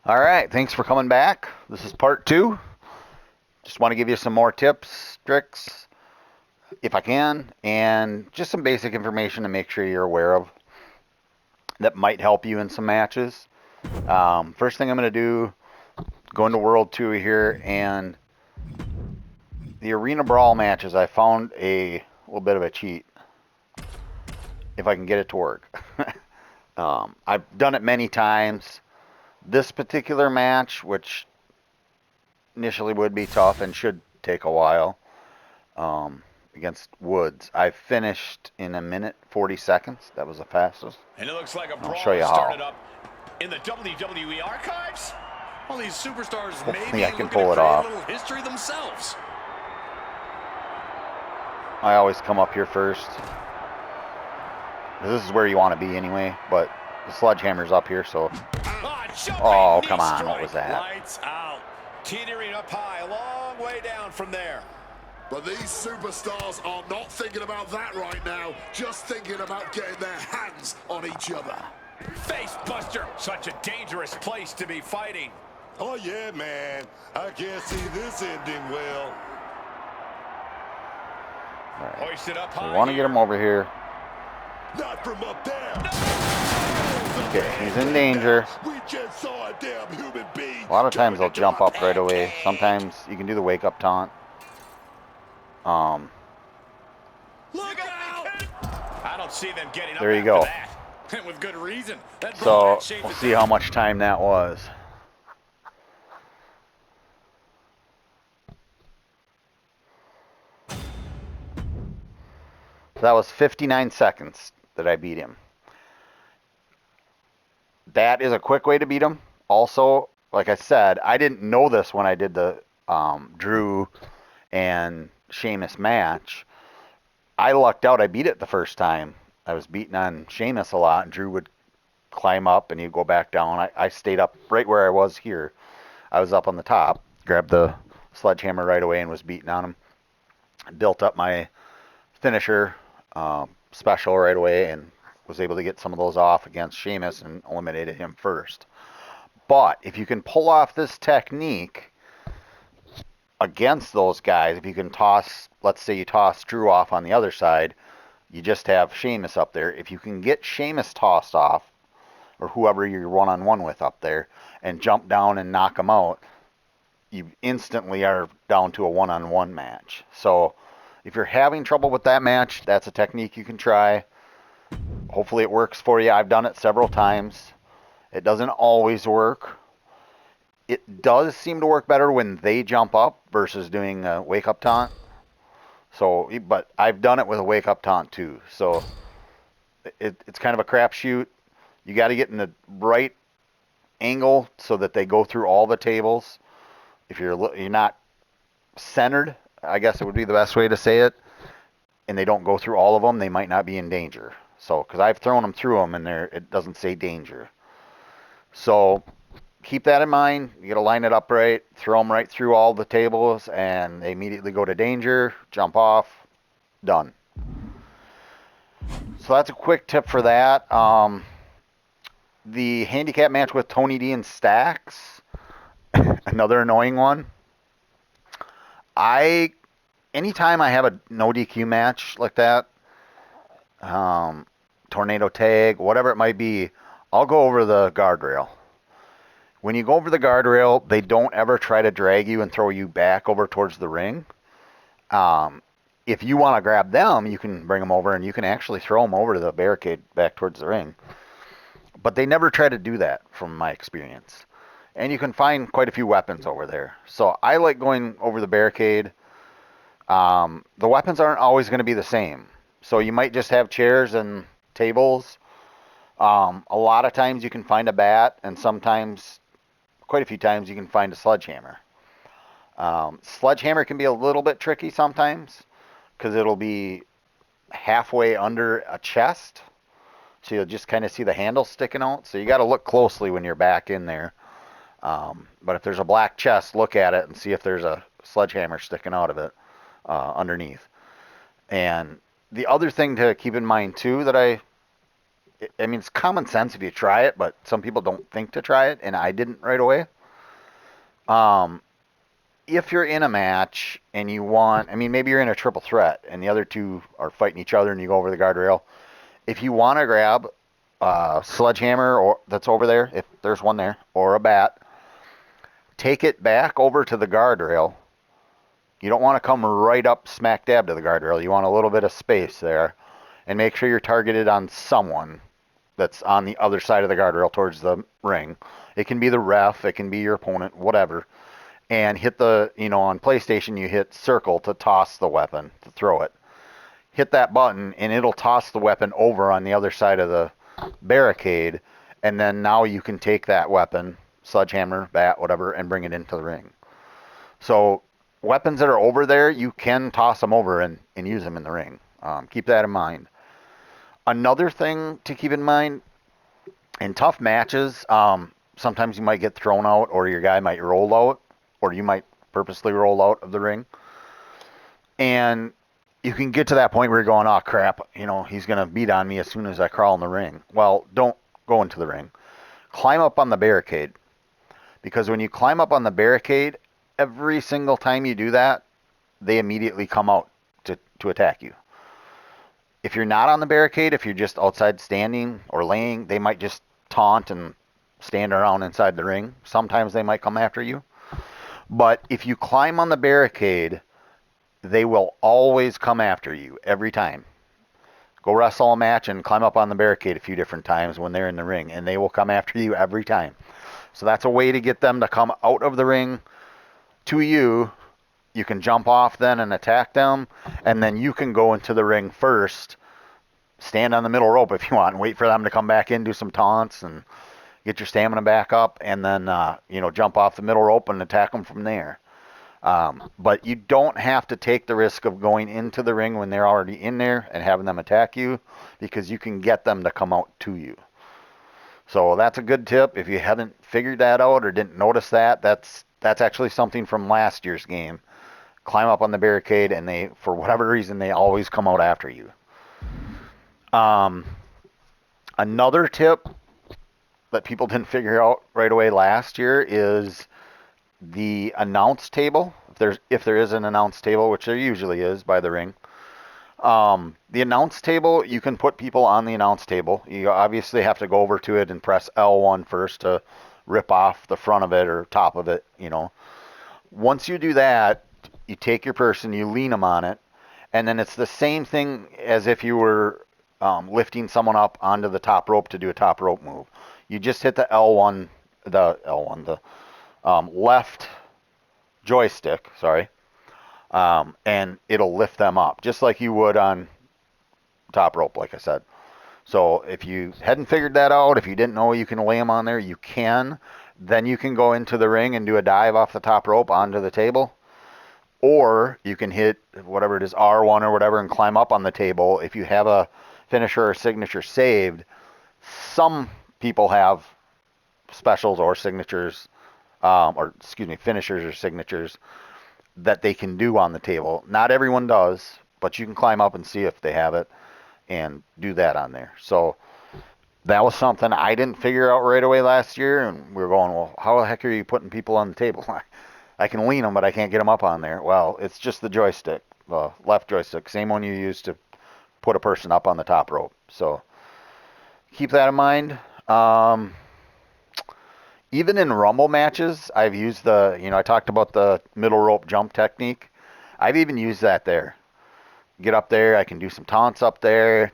All right, thanks for coming back. This is part two. Just want to give you some more tips, tricks, if I can, and just some basic information to make sure you're aware of that might help you in some matches. First thing I'm going to do, go into World 2 here, and the Arena Brawl matches, I found a little bit of a cheat, if I can get it to work. I've done it many times. This particular match, which initially would be tough and should take a while, against Woods, I finished in 1 minute 40 seconds. That was the fastest. And it looks like a I'll brawl show you has how. started up in the WWE archives. Well, these superstars Hopefully may I be can looking pull to it create off. a little history themselves. I always come up here first. This is where you want to be anyway, but the sledgehammer's up here, so... Oh, come on, what was that? Lights out. Teetering up high, a long way down from there. But these superstars are not thinking about that right now, just thinking about getting their hands on each other. Face buster, such a dangerous place to be fighting. Oh yeah, man, I can't see this ending well. Right. Hoisted up high. We want to get him over here. Not from up there. Okay, he's in danger. We just saw a damn human being. A lot of times they'll jump up right away. Sometimes you can do the wake up taunt. Look out! I don't see them getting up There you after go. that. And with good reason. That So we'll see how much time that was. So that was 59 seconds that I beat him. That is a quick way to beat him. Also, like I said, I didn't know this when I did the Drew and Sheamus match. I lucked out. I beat it the first time. I was beating on Sheamus a lot, and Drew would climb up and he'd go back down. I stayed up right where I was here. I was up on the top, grabbed the sledgehammer right away and was beating on him. Built up my finisher special right away and was able to get some of those off against Sheamus and eliminated him first. But if you can pull off this technique against those guys, if you can toss, let's say you toss Drew off on the other side, you just have Sheamus up there. If you can get Sheamus tossed off, or whoever you're one-on-one with up there, and jump down and knock him out, you instantly are down to a one-on-one match. So if you're having trouble with that match, that's a technique you can try. Hopefully it works for you. I've done it several times. It doesn't always work. It does seem to work better when they jump up versus doing a wake-up taunt. So, but I've done it with a wake-up taunt too. So it's kind of a crapshoot. You got to get in the right angle so that they go through all the tables. If you're not centered, I guess it would be the best way to say it, and they don't go through all of them, they might not be in danger. So, because I've thrown them through them, and it doesn't say danger. So, keep that in mind. You got to line it up right, throw them right through all the tables, and they immediately go to danger, jump off, done. So that's a quick tip for that. The handicap match with Tony D and Stacks, another annoying one. Anytime I have a no DQ match like that, tornado tag, whatever it might be, I'll go over the guardrail. When you go over the guardrail, they don't ever try to drag you and throw you back over towards the ring. If you want to grab them, you can bring them over and you can actually throw them over to the barricade back towards the ring. But they never try to do that from my experience. And you can find quite a few weapons over there. So I like going over the barricade. The weapons aren't always going to be the same. So you might just have chairs and tables. A lot of times you can find a bat, and sometimes, quite a few times, you can find a sledgehammer. Sledgehammer can be a little bit tricky sometimes because it'll be halfway under a chest. So you'll just kind of see the handle sticking out. So you got to look closely when you're back in there. But if there's a black chest, look at it and see if there's a sledgehammer sticking out of it underneath. And the other thing to keep in mind too that I I mean, it's common sense if you try it, but some people don't think to try it, and I didn't right away. Um, if you're in a match and you want, I mean, maybe you're in a triple threat and the other two are fighting each other and you go over the guardrail. If you want to grab a sledgehammer or that's over there, if there's one there, or a bat, take it back over to the guardrail. You don't want to come right up smack dab to the guardrail. You want a little bit of space there, and make sure you're targeted on someone that's on the other side of the guardrail towards the ring. It can be the ref, it can be your opponent, whatever. And hit the, on PlayStation, you hit circle to toss the weapon, to throw it. Hit that button, and it'll toss the weapon over on the other side of the barricade, and then now you can take that weapon, sledgehammer, bat, whatever, and bring it into the ring. So weapons that are over there, you can toss them over and use them in the ring. Keep that in mind. Another thing to keep in mind, in tough matches, sometimes you might get thrown out or your guy might roll out, or you might purposely roll out of the ring. And you can get to that point where you're going, oh crap, he's going to beat on me as soon as I crawl in the ring. Well, don't go into the ring. Climb up on the barricade. Because when you climb up on the barricade, every single time you do that, they immediately come out to attack you. If you're not on the barricade, if you're just outside standing or laying, they might just taunt and stand around inside the ring. Sometimes they might come after you. But if you climb on the barricade, they will always come after you every time. Go wrestle a match and climb up on the barricade a few different times when they're in the ring, and they will come after you every time. So that's a way to get them to come out of the ring to you. You can jump off then and attack them, and then you can go into the ring first, stand on the middle rope if you want, and wait for them to come back in, do some taunts, and get your stamina back up, and then jump off the middle rope and attack them from there. But you don't have to take the risk of going into the ring when they're already in there and having them attack you, because you can get them to come out to you. So that's a good tip. If you haven't figured that out or didn't notice that, that's actually something from last year's game. Climb up on the barricade, and they, for whatever reason, they always come out after you. Another tip that people didn't figure out right away last year is the announce table. If there is an announce table, which there usually is by the ring. The announce table, you can put people on the announce table. You obviously have to go over to it and press L1 first to rip off the front of it or top of it, Once you do that, you take your person, you lean them on it, and then it's the same thing as if you were lifting someone up onto the top rope to do a top rope move. You just hit the left joystick, and it'll lift them up, just like you would on top rope, like I said. So if you hadn't figured that out, if you didn't know you can lay them on there, you can. Then you can go into the ring and do a dive off the top rope onto the table. Or you can hit whatever it is, R1 or whatever, and climb up on the table. If you have a finisher or signature saved, some people have specials or signatures, finishers or signatures that they can do on the table. Not everyone does, but you can climb up and see if they have it and do that on there. So that was something I didn't figure out right away last year, and we were going, well, how the heck are you putting people on the table? I can lean them, but I can't get them up on there. Well, it's just the joystick, the left joystick, same one you use to put a person up on the top rope. So keep that in mind. Even in Rumble matches, I've used I talked about the middle rope jump technique. I've even used that there. Get up there, I can do some taunts up there.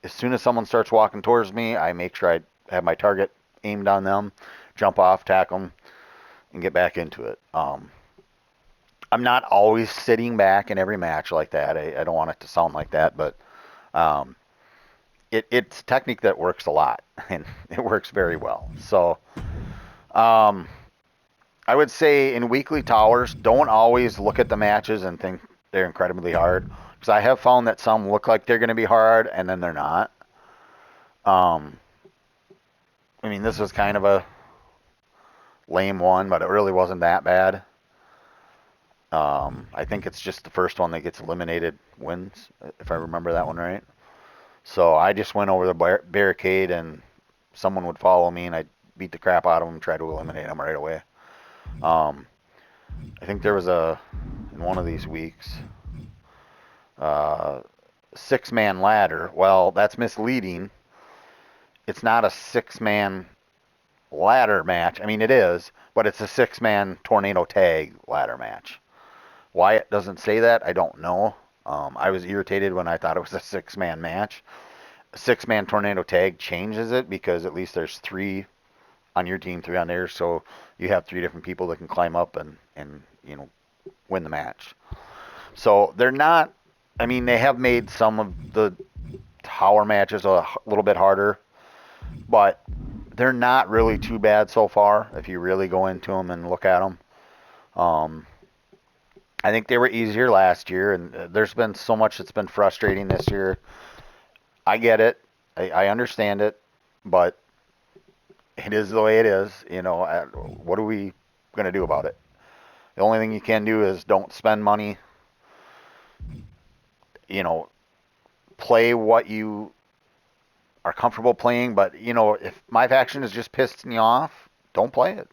As soon as someone starts walking towards me, I make sure I have my target aimed on them, jump off, tack them, and get back into it. I'm not always sitting back in every match like that. I don't want it to sound like that, but it's a technique that works a lot, and it works very well. So I would say in weekly towers, don't always look at the matches and think they're incredibly hard, because I have found that some look like they're going to be hard, and then they're not. This was kind of a lame one, but it really wasn't that bad. I think it's just the first one that gets eliminated wins, if I remember that one right. So I just went over the barricade, and someone would follow me, and I'd beat the crap out of them, try to eliminate them right away. I think there was in one of these weeks, 6-man ladder. Well, that's misleading. It's not a 6-man ladder match. I mean, it is, but it's a 6-man tornado tag ladder match. Why it doesn't say that, I don't know. I was irritated when I thought it was a 6-man match. A 6-man tornado tag changes it because at least there's 3 on your team, 3 on theirs, so you have 3 different people that can climb up and win the match. So they're not. I mean, they have made some of the tower matches a little bit harder, but they're not really too bad so far if you really go into them and look at them. I think they were easier last year, and there's been so much that's been frustrating this year. I get it. I understand it, but it is the way it is. What are we going to do about it? The only thing you can do is don't spend money. Play what you are comfortable playing, but if MyFaction is just pissing you off, don't play it.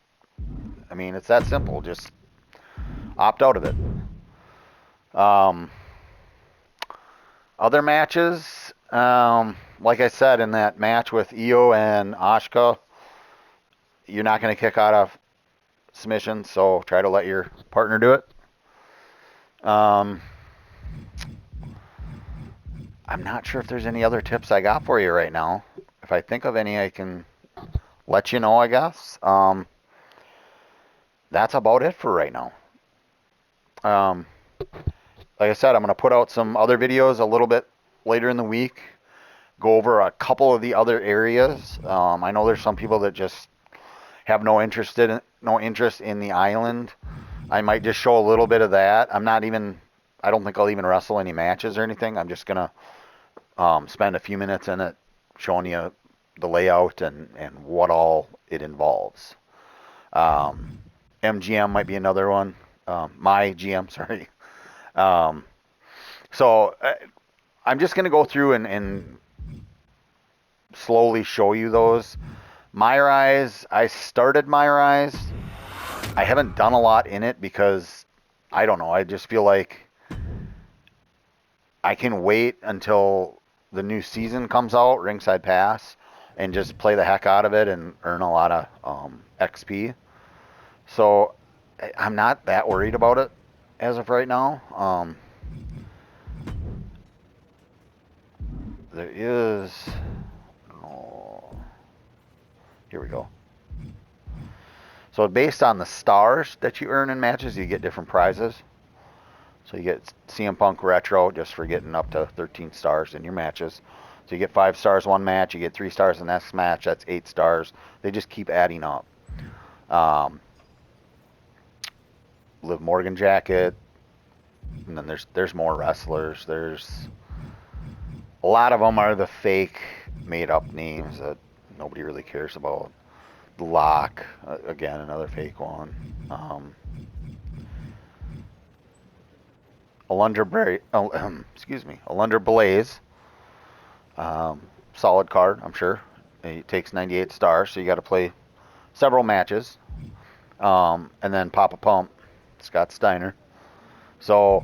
I mean, it's that simple. Just opt out of it. Other matches, like I said, in that match with Io and Ashka, you're not going to kick out of submission, so try to let your partner do it. I'm not sure if there's any other tips I got for you right now. If I think of any, I can let you know, I guess. That's about it for right now. Like I said, I'm going to put out some other videos a little bit later in the week. Go over a couple of the other areas. I know there's some people that just have no interest in the island. I might just show a little bit of that. I don't think I'll even wrestle any matches or anything. I'm just going to spend a few minutes in it showing you the layout and what all it involves. MGM might be another one. My GM, sorry. So I'm just going to go through and slowly show you those. MyRise, I started MyRise. I haven't done a lot in it because, I don't know, I just feel like I can wait until the new season comes out, Ringside Pass, and just play the heck out of it and earn a lot of XP. So I'm not that worried about it as of right now. There is... here we go. So based on the stars that you earn in matches, you get different prizes. So you get CM Punk Retro just for getting up to 13 stars in your matches. So you get 5 stars one match, you get 3 stars the next match, that's 8 stars. They just keep adding up. Liv Morgan jacket, and then there's more wrestlers. There's a lot of them are the fake made up names that nobody really cares about. The Lock, again, another fake one. Alundra Blaze, solid card, I'm sure. It takes 98 stars, so you got to play several matches. And then Papa Pump, Scott Steiner. So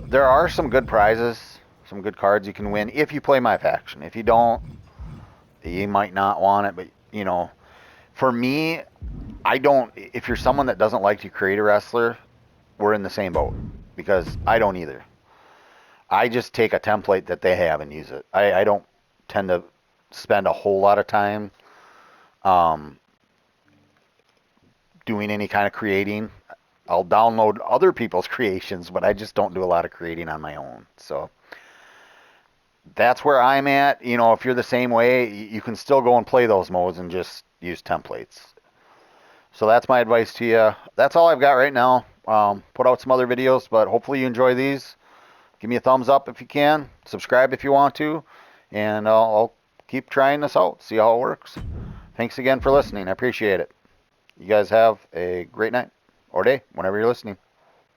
there are some good prizes, some good cards you can win if you play MyFaction. If you don't, you might not want it, but for me, if you're someone that doesn't like to create a wrestler, we're in the same boat, because I don't either. I just take a template that they have and use it. I don't tend to spend a whole lot of time doing any kind of creating. I'll download other people's creations, but I just don't do a lot of creating on my own. So that's where I'm at. If you're the same way, you can still go and play those modes and just use templates. So that's my advice to you. That's all I've got right now. Put out some other videos, but hopefully you enjoy these. Give me a thumbs up if you can. Subscribe if you want to. And I'll keep trying this out, see how it works. Thanks again for listening. I appreciate it. You guys have a great night or day whenever you're listening.